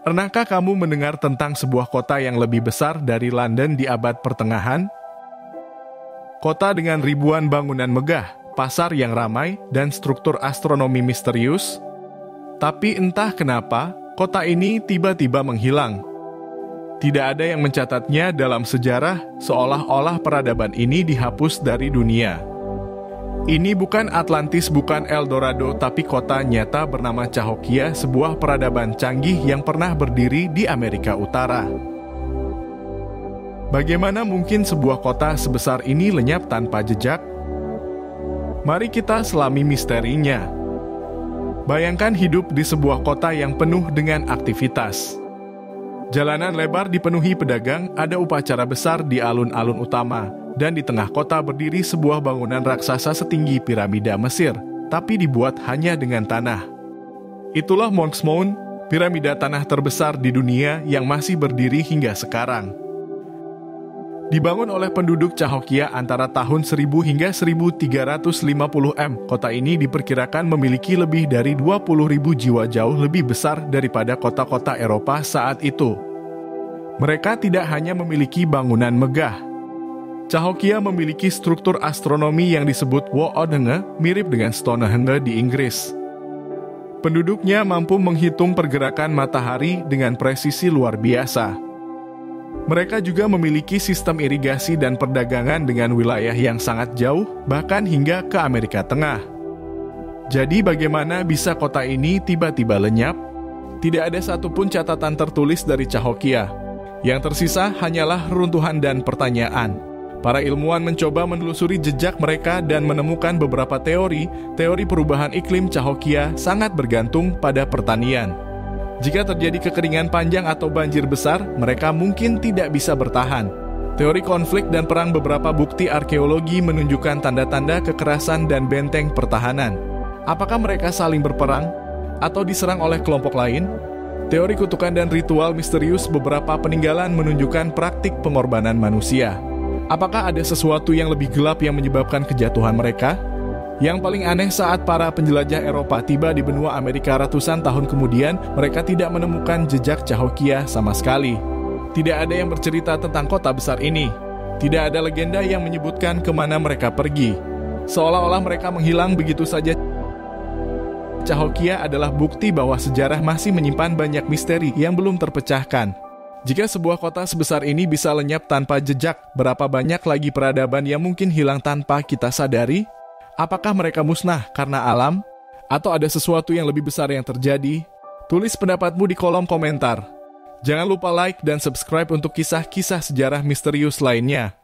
Pernahkah kamu mendengar tentang sebuah kota yang lebih besar dari London di abad pertengahan? Kota dengan ribuan bangunan megah, pasar yang ramai, dan struktur astronomi misterius. Tapi entah kenapa, kota ini tiba-tiba menghilang. Tidak ada yang mencatatnya dalam sejarah, seolah-olah peradaban ini dihapus dari dunia. Ini bukan Atlantis, bukan Eldorado, tapi kota nyata bernama Cahokia, sebuah peradaban canggih yang pernah berdiri di Amerika Utara. Bagaimana mungkin sebuah kota sebesar ini lenyap tanpa jejak? Mari kita selami misterinya. Bayangkan hidup di sebuah kota yang penuh dengan aktivitas. Jalanan lebar dipenuhi pedagang, ada upacara besar di alun-alun utama, dan di tengah kota berdiri sebuah bangunan raksasa setinggi piramida Mesir, tapi dibuat hanya dengan tanah. Itulah Monks Mound, piramida tanah terbesar di dunia yang masih berdiri hingga sekarang. Dibangun oleh penduduk Cahokia antara tahun 1000 hingga 1350 kota ini diperkirakan memiliki lebih dari 20.000 jiwa, jauh lebih besar daripada kota-kota Eropa saat itu. Mereka tidak hanya memiliki bangunan megah. Cahokia memiliki struktur astronomi yang disebut Woodhenge, mirip dengan Stonehenge di Inggris. Penduduknya mampu menghitung pergerakan matahari dengan presisi luar biasa. Mereka juga memiliki sistem irigasi dan perdagangan dengan wilayah yang sangat jauh, bahkan hingga ke Amerika Tengah. Jadi bagaimana bisa kota ini tiba-tiba lenyap? Tidak ada satupun catatan tertulis dari Cahokia. Yang tersisa hanyalah reruntuhan dan pertanyaan. Para ilmuwan mencoba menelusuri jejak mereka dan menemukan beberapa teori. Teori perubahan iklim Cahokia sangat bergantung pada pertanian. Jika terjadi kekeringan panjang atau banjir besar, mereka mungkin tidak bisa bertahan. Teori konflik dan perang, beberapa bukti arkeologi menunjukkan tanda-tanda kekerasan dan benteng pertahanan. Apakah mereka saling berperang atau diserang oleh kelompok lain? Teori kutukan dan ritual misterius, beberapa peninggalan menunjukkan praktik pengorbanan manusia. Apakah ada sesuatu yang lebih gelap yang menyebabkan kejatuhan mereka? Yang paling aneh, saat para penjelajah Eropa tiba di benua Amerika ratusan tahun kemudian, mereka tidak menemukan jejak Cahokia sama sekali. Tidak ada yang bercerita tentang kota besar ini. Tidak ada legenda yang menyebutkan kemana mereka pergi. Seolah-olah mereka menghilang begitu saja. Cahokia adalah bukti bahwa sejarah masih menyimpan banyak misteri yang belum terpecahkan. Jika sebuah kota sebesar ini bisa lenyap tanpa jejak, berapa banyak lagi peradaban yang mungkin hilang tanpa kita sadari? Apakah mereka musnah karena alam? Atau ada sesuatu yang lebih besar yang terjadi? Tulis pendapatmu di kolom komentar. Jangan lupa like dan subscribe untuk kisah-kisah sejarah misterius lainnya.